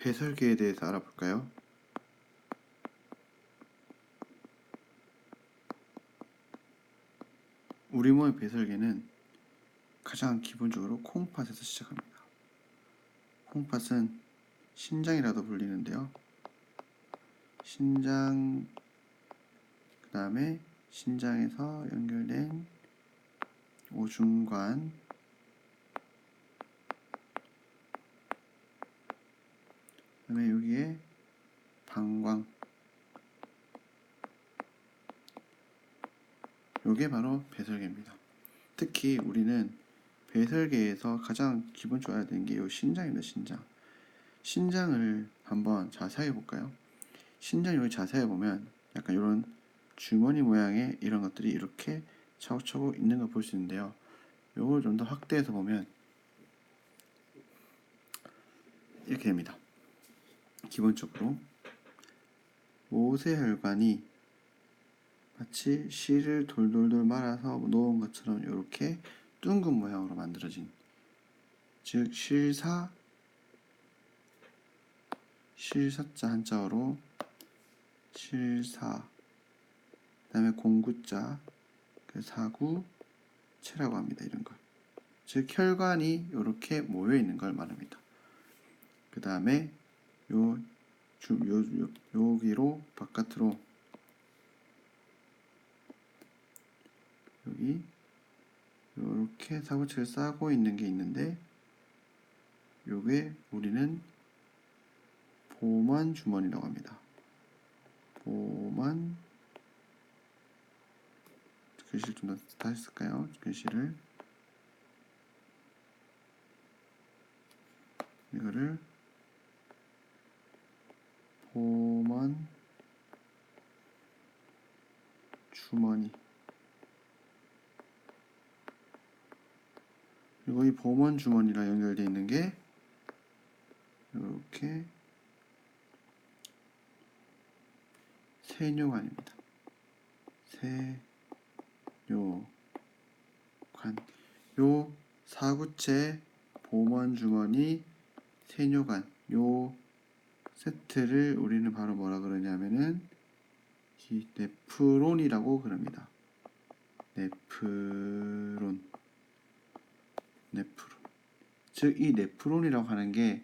배설계에 대해서 알아볼까요? 우리 몸의 배설계는 가장 기본적으로 콩팥에서 시작합니다. 콩팥은 신장이라도 불리는데요. 신장, 그 다음에 신장에서 연결된 오줌관, 그 다음에 여기에 방광, 요게 바로 배설계입니다. 특히 우리는 배설계에서 가장 기본적으로 알아야 되는 게 요 신장입니다. 신장을 한번 자세하게 볼까요? 신장 여기 자세히 보면 약간 이런 주머니 모양의 이런 것들이 이렇게 차곡차곡 있는 걸 볼 수 있는데요. 요걸 좀 더 확대해서 보면 이렇게 됩니다. 기본적으로 모세혈관이 마치 실을 돌돌돌 말아서 놓은 것처럼 이렇게 둥근 모양으로 만들어진, 즉 실사자 한자어로 실사, 그 다음에 공구자, 그 사구체라고 합니다. 이런 걸. 즉 혈관이 이렇게 모여 있는 걸 말합니다. 그 다음에 여기로 바깥으로 여기 이렇게 사구체를 싸고 있는 게 있는데, 요게 우리는 보만 주머니라고 합니다. 보만, 글씨를 좀 더 다시 쓸까요? 글씨를, 이거를 보만 주머니, 그리고 이 보만 주머니랑 연결되어 있는 게 이렇게 세뇨관입니다. 세뇨관. 요 사구체, 보만 주머니, 세뇨관, 요 세트를 우리는 바로 뭐라 그러냐면은 이 네프론이라고 그럽니다. 네프론. 즉 이 네프론이라고 하는 게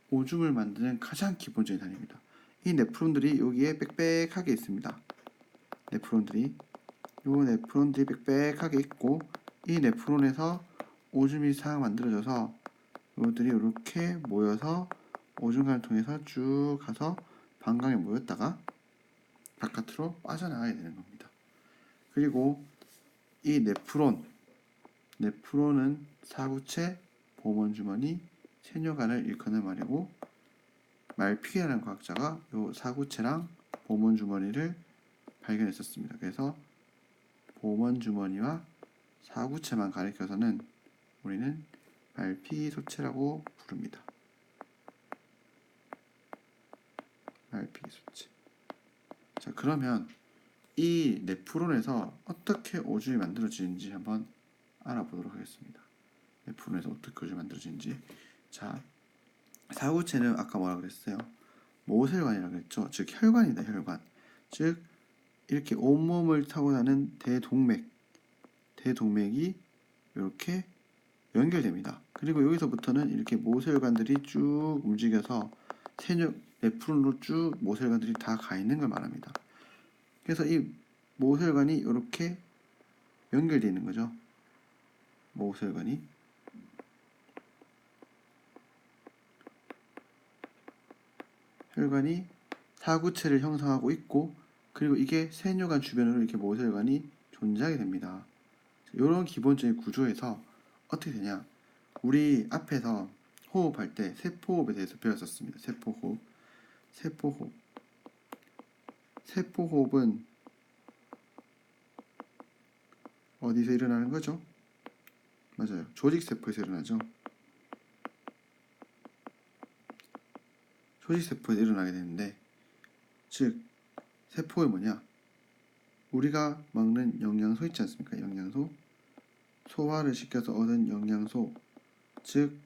오줌을 만드는 가장 기본적인 단위입니다. 이 네프론들이 여기에 빽빽하게 있습니다. 네프론들이 빽빽하게 있고, 이 네프론에서 오줌이 싹 만들어져서 이것들이 이렇게 모여서 오줌관을 통해서 쭉 가서 방광에 모였다가 바깥으로 빠져나가게 되는 겁니다. 그리고 이 네프론은 사구체, 보먼주머니, 세뇨관을 일컫는 말이고, 말피라는 과학자가 이 사구체랑 보먼주머니를 발견했었습니다. 그래서 보먼주머니와 사구체만 가리켜서는 우리는 말피소체라고 부릅니다. 말피소체. 자, 그러면 이 네프론에서 어떻게 오줌이 만들어지는지 한번 알아보도록 하겠습니다. 네프론에서 어떻게 오줌이 만들어지는지. 자, 사구체는 아까 뭐라 그랬어요? 모세혈관이라고 했죠. 즉 혈관이다, 혈관. 즉 이렇게 온몸을 타고 나는 대동맥이 이렇게 연결됩니다. 그리고 여기서부터는 이렇게 모세혈관들이 쭉 움직여서 네프론으로 쭉 모세혈관들이 다 가 있는 걸 말합니다. 그래서 이 모세혈관이 이렇게 연결되어 있는 거죠. 모세혈관이 사구체를 형성하고 있고, 그리고 이게 세뇨관 주변으로 이렇게 모세혈관이 존재하게 됩니다. 이런 기본적인 구조에서 어떻게 되냐? 우리 앞에서 호흡할 때 세포호흡에 대해서 배웠었습니다. 세포호흡은 어디서 일어나는 거죠? 맞아요. 조직세포에서 일어나죠. 조직세포에서 일어나게 되는데, 즉 세포의 뭐냐? 우리가 먹는 영양소 있지 않습니까? 영양소, 소화를 시켜서 얻은 영양소, 즉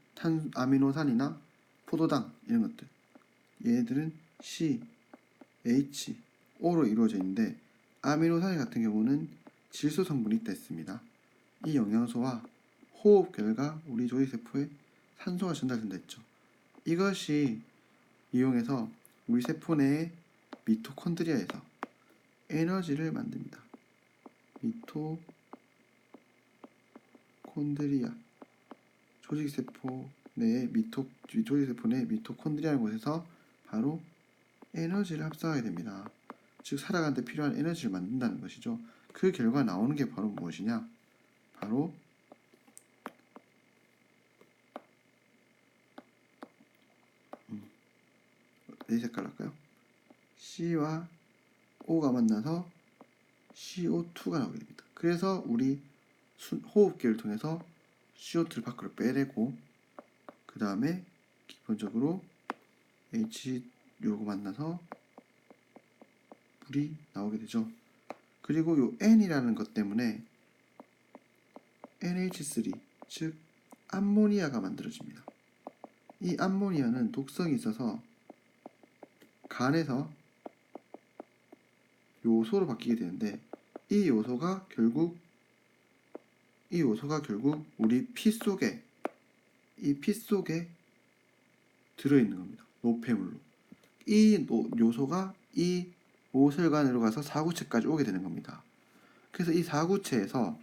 아미노산이나 포도당 이런 것들, 얘들은 C, H, O로 이루어져 있는데 아미노산 같은 경우는 질소 성분이 있다 했습니다. 이 영양소와 호흡 결과 우리 조직세포에 산소가 전달된다 했죠. 이것이 이용해서 우리 세포 내의 미토콘드리아에서 에너지를 만듭니다. 미토콘드리아 조직세포 내의 조직세포 내 미토콘드리아라는 곳에서 바로 에너지를 합성하게 됩니다. 즉 살아가는 데 필요한 에너지를 만든다는 것이죠. 그 결과 나오는 게 바로 무엇이냐? 바로 네 색깔 할까요? C와 O가 만나서 CO2가 나오게 됩니다. 그래서 우리 호흡기를 통해서 CO2를 밖으로 빼내고 그 다음에 기본적으로 H2O 만나서 물이 나오게 되죠. 그리고 요 N이라는 것 때문에 NH3 즉 암모니아가 만들어집니다. 이 암모니아는 독성이 있어서 간에서 요소로 바뀌게 되는데 이 요소가 결국 우리 피 속에 들어있는 겁니다. 노폐물로. 이 요소가 이 모세혈관으로 가서 사구체까지 오게 되는 겁니다. 그래서 이 사구체에서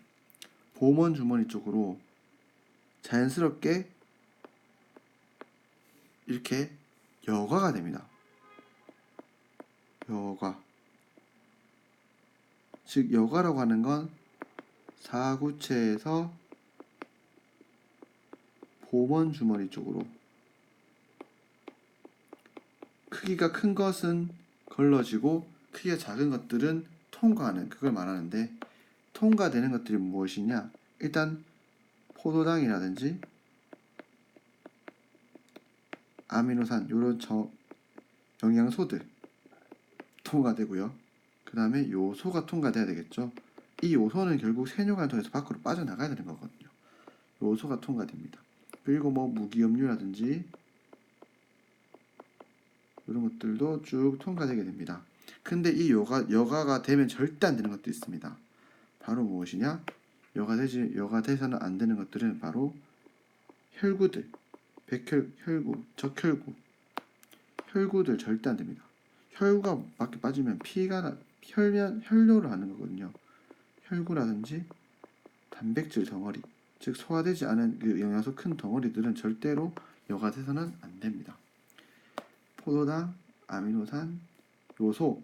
보먼 주머니 쪽으로 자연스럽게 이렇게 여과가 됩니다. 여과. 즉 여과라고 하는 건 사구체에서 보먼 주머니 쪽으로 크기가 큰 것은 걸러지고 크기가 작은 것들은 통과하는 그걸 말하는데 통과되는 것들이 무엇이냐? 일단 포도당이라든지 아미노산 이런 영양소들 통과되고요. 그 다음에 요소가 통과돼야 되겠죠. 이 요소는 결국 세뇨관을 통해서 밖으로 빠져나가야 되는 거거든요. 요소가 통과됩니다. 그리고 뭐 무기염류라든지 이런 것들도 쭉 통과되게 됩니다. 근데 이 여과가 되면 절대 안 되는 것도 있습니다. 바로 무엇이냐? 여과돼서는 안 되는 것들은 바로 혈구들, 백혈구, 적혈구, 혈구들 절대 안 됩니다. 혈구가 밖에 빠지면 혈뇨를 하는 거거든요. 혈구라든지 단백질 덩어리, 즉 소화되지 않은 그 영양소 큰 덩어리들은 절대로 여과돼서는 안 됩니다. 포도당, 아미노산, 요소,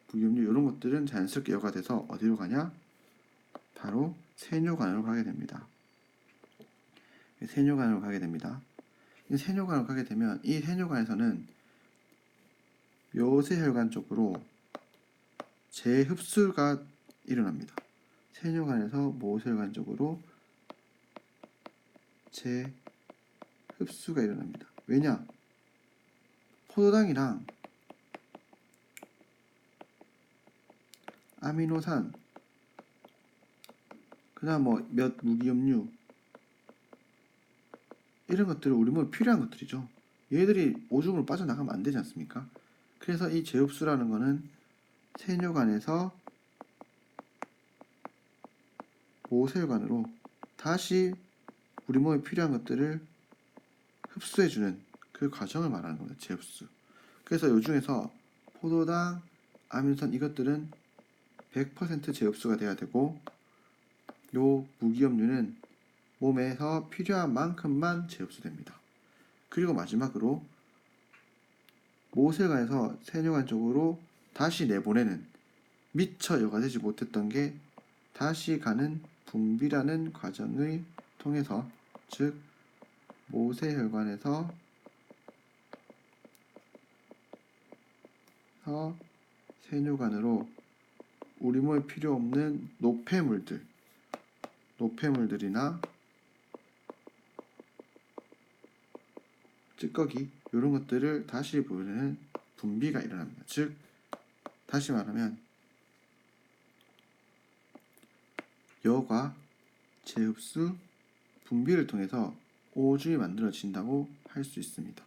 무기염류 이런 것들은 자연스럽게 여과돼서 어디로 가냐? 바로 세뇨관으로 가게 됩니다. 세뇨관으로 가게 됩니다. 이 세뇨관으로 가게 되면 이 세뇨관에서는 묘세혈관 쪽으로 재흡수가 일어납니다. 세뇨관에서 모세혈관 쪽으로 재흡수가 일어납니다. 왜냐? 포도당이랑 아미노산 그다음 뭐 몇 무기염류 이런 것들은 우리 몸에 필요한 것들이죠. 얘들이 오줌으로 빠져나가면 안 되지 않습니까? 그래서 이 재흡수라는 거는 세뇨관에서 모세혈관으로 다시 우리 몸에 필요한 것들을 흡수해주는 그 과정을 말하는 겁니다. 재흡수. 그래서 요 중에서 포도당, 아미노산 이것들은 100% 재흡수가 돼야 되고 요 무기염류는 몸에서 필요한 만큼만 재흡수됩니다. 그리고 마지막으로 모세혈관에서 세뇨관 쪽으로 다시 내보내는 미처 여과되지 못했던 게 다시 가는 분비라는 과정을 통해서 즉 모세혈관에서 세뇨관으로 우리 몸에 필요 없는 노폐물들이나 찌꺼기 이런 것들을 다시 보내는 분비가 일어납니다. 즉 다시 말하면 여과, 재흡수, 분비를 통해서 오줌이 만들어진다고 할 수 있습니다.